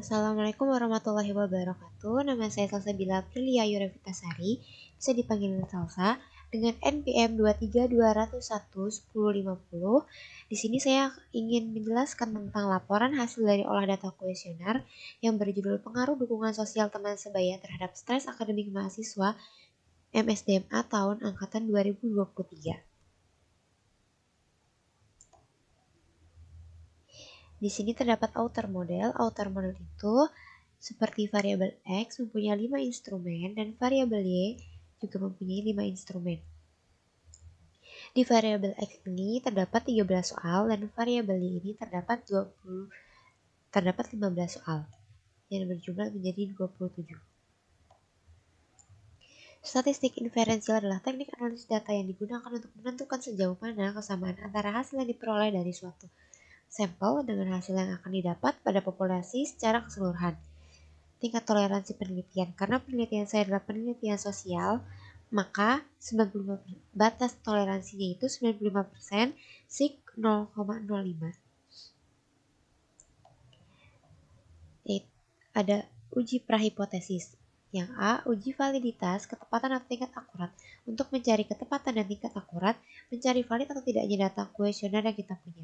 Assalamualaikum warahmatullahi wabarakatuh. Nama saya Salsa Bila Aprilia Yurafitasari, bisa dipanggil Salsa, dengan NPM 232011050. Di sini saya ingin menjelaskan tentang laporan hasil dari olah data kuesioner yang berjudul Pengaruh Dukungan Sosial Teman Sebaya Terhadap Stres Akademik Mahasiswa MSDMA tahun angkatan 2023. Di sini terdapat outer model. Outer model itu seperti variabel X mempunyai 5 instrumen dan variabel Y juga mempunyai 5 instrumen. Di variabel X ini terdapat 13 soal dan variabel Y ini terdapat 15 soal yang berjumlah menjadi 27. Statistik inferensial adalah teknik analisis data yang digunakan untuk menentukan sejauh mana kesamaan antara hasil yang diperoleh dari suatu sampel dengan hasil yang akan didapat pada populasi secara keseluruhan. Tingkat toleransi penelitian. Karena penelitian saya adalah penelitian sosial, maka 95 batas toleransinya itu 95% sig 0,05. Ada uji prahipotesis. Yang A, uji validitas, ketepatan atau tingkat akurat. Untuk mencari ketepatan dan tingkat akurat, mencari valid atau tidaknya data kuesioner yang kita punya.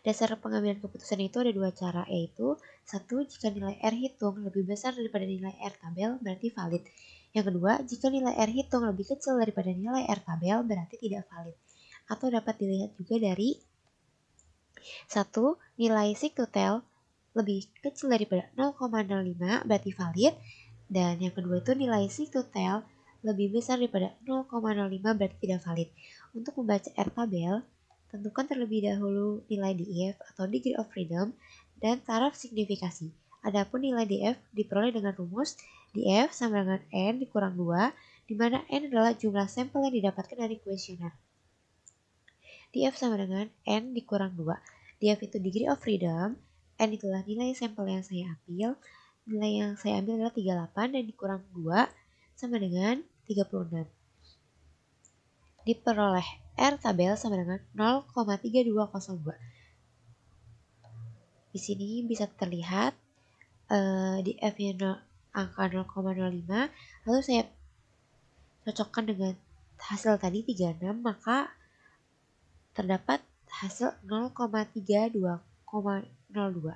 Dasar pengambilan keputusan itu ada dua cara, yaitu 1. Jika nilai R hitung lebih besar daripada nilai R tabel, berarti valid. Yang kedua, jika nilai R hitung lebih kecil daripada nilai R tabel, berarti tidak valid. Atau dapat dilihat juga dari 1. Nilai sig total lebih kecil daripada 0,05, berarti valid. Dan yang kedua itu nilai sig total lebih besar daripada 0,05, berarti tidak valid. Untuk membaca R tabel, tentukan terlebih dahulu nilai DF atau degree of freedom dan taraf signifikasi. Adapun nilai DF diperoleh dengan rumus DF sama dengan N dikurang 2, di mana N adalah jumlah sampel yang didapatkan dari kuesioner. DF sama dengan N dikurang 2. DF itu degree of freedom, N itulah nilai sampel yang saya ambil. Nilai yang saya ambil adalah 38 dan dikurang 2 sama dengan 36. Diperoleh R tabel sama dengan 0,3202. Di sini bisa terlihat di F-nya angka 0,05, lalu saya cocokkan dengan hasil tadi 36, maka terdapat hasil 0,32,02.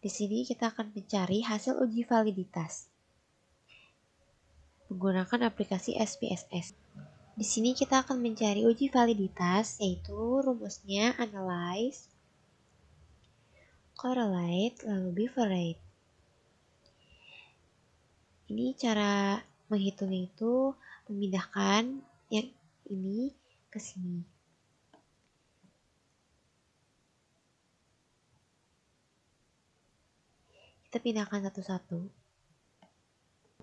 Di sini kita akan mencari hasil uji validitas menggunakan aplikasi SPSS. Di sini kita akan mencari uji validitas, yaitu rumusnya analyze, correlate, lalu bifurcate. Ini cara menghitungnya itu memindahkan yang ini ke sini. Kita pindahkan satu-satu.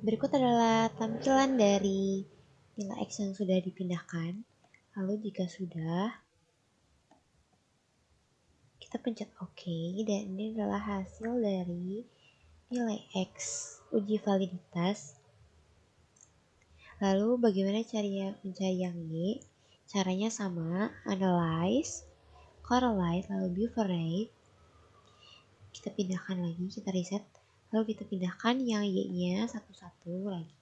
Berikut adalah tampilan dari nilai X yang sudah dipindahkan. Lalu jika sudah, kita pencet OK, dan ini adalah hasil dari nilai X uji validitas. Lalu bagaimana cara mencari yang Y? Caranya sama, analyze, correlate, lalu bifurcate. Kita pindahkan lagi, kita reset. Lalu kita pindahkan yang Y-nya satu-satu lagi.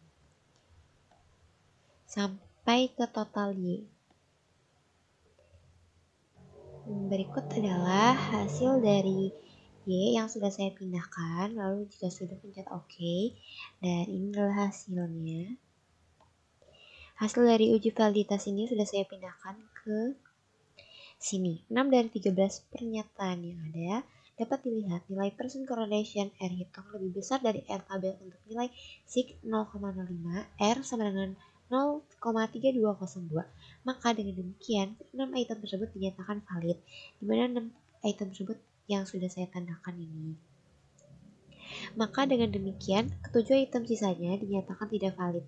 Sampai ke total Y. Berikut adalah hasil dari Y yang sudah saya pindahkan. Lalu jika sudah pencet OK. Dan ini adalah hasilnya. Hasil dari uji validitas ini sudah saya pindahkan ke sini. 6 dari 13 pernyataan yang ada dapat dilihat nilai percent correlation R hitung lebih besar dari R tabel untuk nilai sig 0,05, R sama dengan 0,3202. Maka dengan demikian 6 item tersebut dinyatakan valid, di mana 6 item tersebut yang sudah saya tandakan ini. Maka dengan demikian ketujuh item sisanya dinyatakan tidak valid.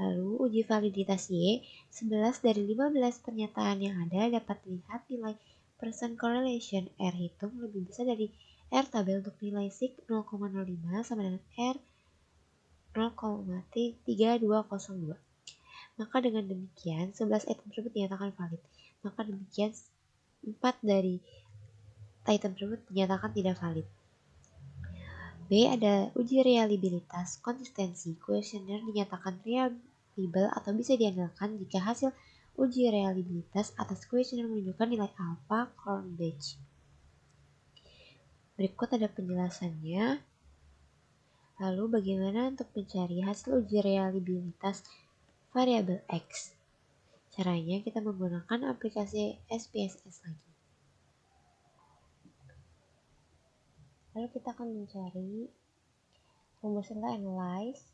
Lalu uji validitas Y, 11 dari 15 pernyataan yang ada dapat dilihat nilai percent correlation R hitung lebih besar dari R tabel untuk nilai sig 0,05 sama dengan R 0,3202. Maka dengan demikian 11 item tersebut dinyatakan valid. Maka demikian 4 dari item tersebut dinyatakan tidak valid. B. Ada uji reliabilitas konsistensi. Kuesioner dinyatakan reliable atau bisa diandalkan jika hasil uji reliabilitas atas kuesioner menunjukkan nilai alpha Cronbach. Berikut ada penjelasannya. Lalu bagaimana untuk mencari hasil uji reliabilitas variabel X? Caranya kita menggunakan aplikasi SPSS lagi. Lalu kita akan mencari rumusnya analyze,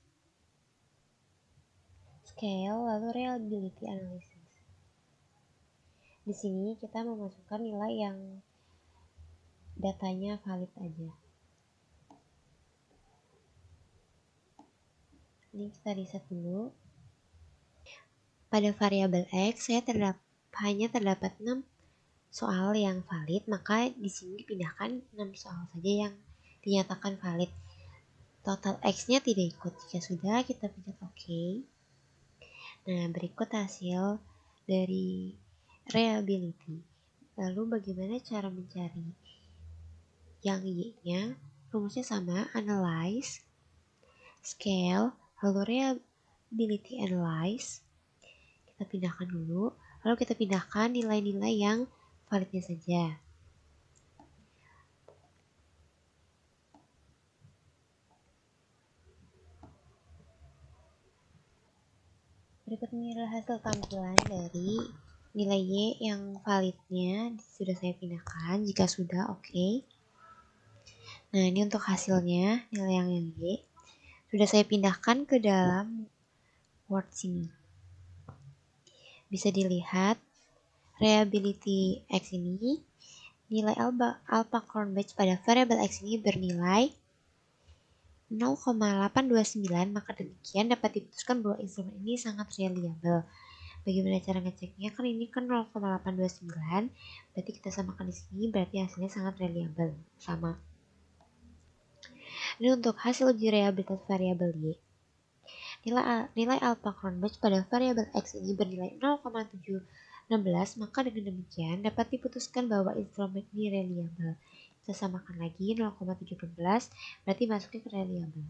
scale, lalu reliability analysis. Di sini kita memasukkan nilai yang datanya valid aja. Ini kita reset dulu. Pada variabel X hanya terdapat 6 soal yang valid, maka di sini dipindahkan 6 soal saja yang dinyatakan valid. Total X-nya tidak ikut. Jika sudah, kita pencet OK. Nah, berikut hasil dari reliability. Lalu bagaimana cara mencari yang Y-nya? Rumusnya sama, analyze, scale, lalu reliability analyze. Kita pindahkan dulu, lalu kita pindahkan nilai-nilai yang validnya saja. Berikut ini adalah hasil tampilan dari nilai Y yang validnya sudah saya pindahkan. Jika sudah, oke. Nah, ini untuk hasilnya, nilai yang Y sudah saya pindahkan ke dalam Word sini. Bisa dilihat reliability X ini, nilai alpha Cronbach pada variabel X ini bernilai 0,829, maka demikian dapat diputuskan bahwa instrumen ini sangat reliable. Bagaimana cara ngeceknya? Kan ini kan 0,829, berarti kita samakan di sini, berarti hasilnya sangat reliable, sama. Ini untuk hasil uji reliabilitas variabel Y. Nilai alpha Cronbach pada variabel X ini bernilai 0,716, maka dengan demikian dapat diputuskan bahwa instrumen ini reliable. Kita samakan lagi 0,716, berarti masuknya ke reliable.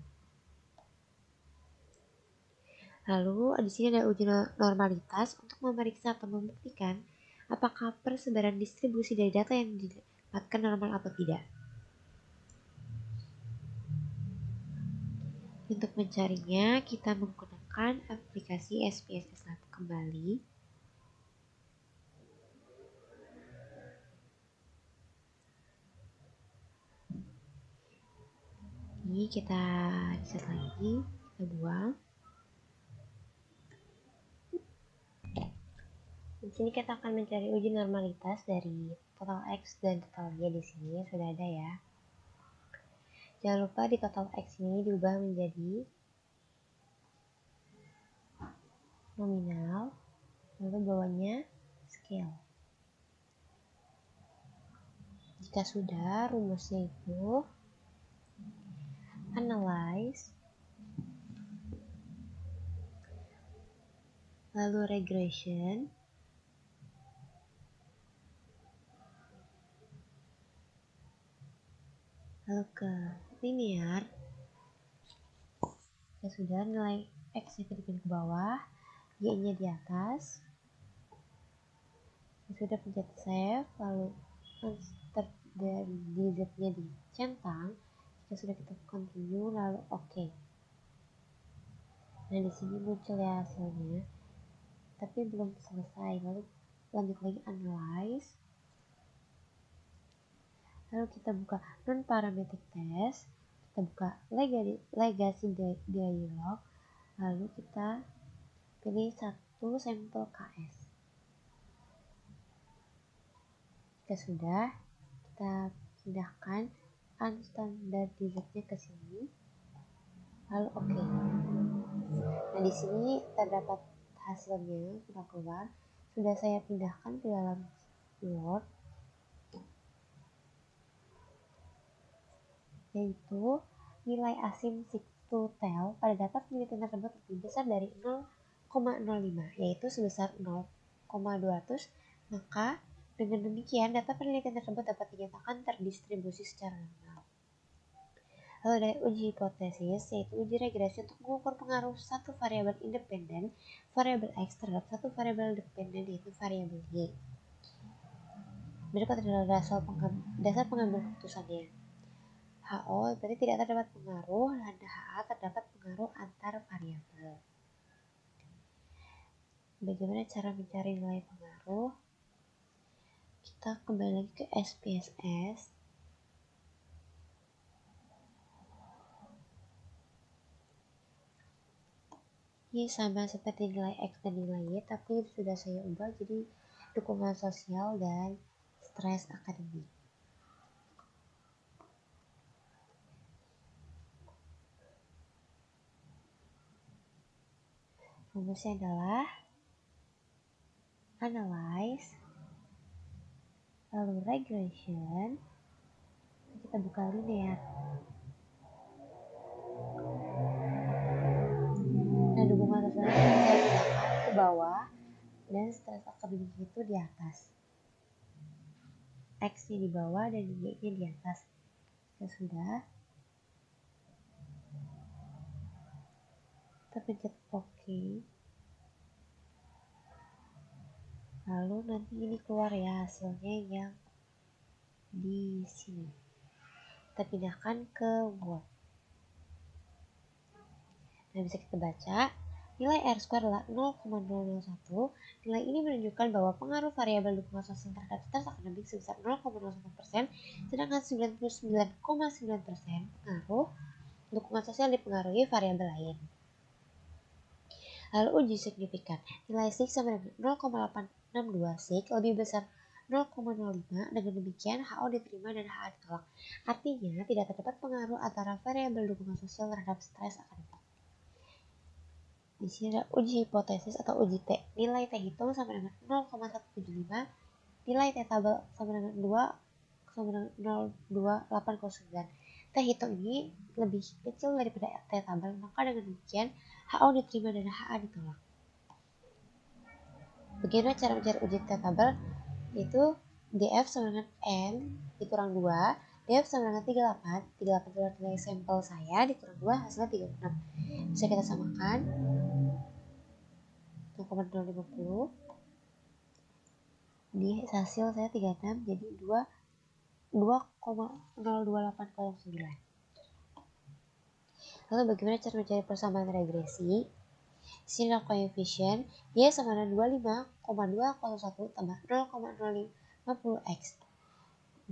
Lalu di sini ada uji normalitas untuk memeriksa atau membuktikan apakah persebaran distribusi dari data yang didapatkan normal atau tidak. Untuk mencarinya, kita menggunakan aplikasi SPSS Lab kembali. Ini kita reset lagi, kita buang. Di sini kita akan mencari uji normalitas dari total X dan total Y. Di sini sudah ada ya. Jangan lupa di total X ini diubah menjadi nominal, lalu bawahnya scale. Jika sudah, rumusnya itu analyze, lalu regression, lalu ke linear. Jika sudah, nilai X nya ke bawah, Y nya di atas. Jika sudah, pencet save, lalu insert dari DZ nya dicentang. Jika sudah, kita continue, lalu OK. Nah, di sini muncul ya hasilnya, tapi belum selesai. Lalu lanjut lagi analyze, lalu kita buka non-parametric test, kita buka legacy dialog, lalu kita pilih satu sampel KS. Jika sudah, kita pindahkan unstandardized-nya ke sini, lalu OK. Nah, di sini terdapat hasilnya sudah keluar, sudah saya pindahkan ke dalam Word, yaitu nilai asymptotic to tell pada data penelitian tersebut lebih besar dari 0,05, yaitu sebesar 0,200, maka Dengan demikian, data penelitian tersebut dapat dinyatakan terdistribusi secara normal. Lalu ada uji hipotesis, yaitu uji regresi untuk mengukur pengaruh satu variabel independen, variabel X terhadap satu variabel dependen, yaitu variabel Y. Berikut adalah dasar pengambil keputusannya. HO berarti tidak terdapat pengaruh, dan HA terdapat pengaruh antar variabel. Bagaimana cara mencari nilai pengaruh? Kita kembali lagi ke SPSS. Ini sama seperti nilai X dan nilai Y, tapi sudah saya ubah jadi dukungan sosial dan stres akademik. Rumusnya adalah analyze, lalu regression, kita buka linear. Nah, dukungan sosial ke bawah dan stres akademik itu di atas. X-nya di bawah dan Y-nya di atas. Ya sudah. Kita pencet OK. Lalu nanti ini keluar ya hasilnya yang di sini. Kita pindahkan ke Word. Nah, bisa kita baca. Nilai R² adalah 0,001. Nilai ini menunjukkan bahwa pengaruh variabel dukungan sosial terhadap stres akademik sebesar 0,01%, sedangkan 99,9% pengaruh dukungan sosial dipengaruhi variabel lain. Lalu uji signifikan. Nilai sig sama dengan 0,862 sig lebih besar 0,05. Dengan demikian HO diterima dan HA ditolak. Artinya tidak terdapat pengaruh antara variabel dukungan sosial terhadap stres akademik. Di sini ada uji hipotesis atau uji T. Nilai T hitung sama dengan 0,175. Nilai T tabel sama dengan 2 sama dengan 0,2809. T hitung ini lebih kecil daripada T tabel, maka dengan demikian HO diterima dan HA ditolak. Bagaimana cara mencari uji T tabel? Yaitu DF sama dengan N dikurang 2, DF sama dengan 38 adalah nilai sampel saya, dikurang 2 hasilnya 36. Bisa kita samakan 0,050 di hasil saya 36 jadi 2,02809. Lalu bagaimana cara mencari persamaan regresi? Sini koefisien Y sama dengan 25,201 tambah 0,050x.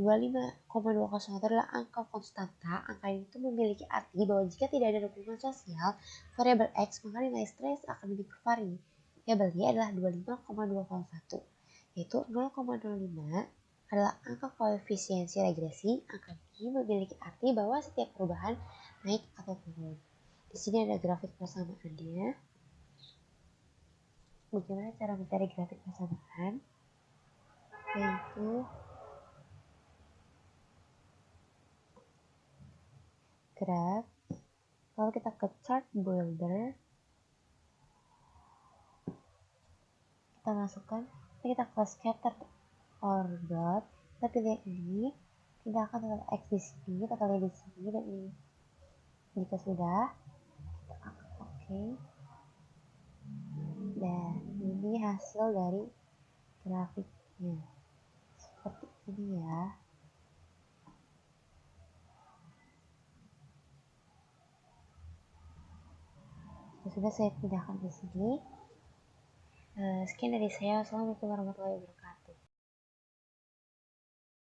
25,201 adalah angka konstanta. Angka itu memiliki arti bahwa jika tidak ada dukungan sosial variabel X, maka nilai stres akan bervari. Variabel Y adalah 25,201, yaitu 0,05 adalah angka koefisiensi regresi. Angka ini memiliki arti bahwa setiap perubahan naik atau turun. Di sini ada grafik persamaannya. Bagaimana cara mencari grafik persamaan? Yaitu graf, lalu kita ke chart builder, kita masukkan, kita ke scatter or dot, kita pilih ini, kita akan total X di sini, totalnya di sini, dan ini. Jika sudah, kita akan OK. Dan ini hasil dari grafiknya. Seperti ini ya. Sudah saya pindahkan ke sini. Sekian dari saya. Assalamualaikum warahmatullahi wabarakatuh.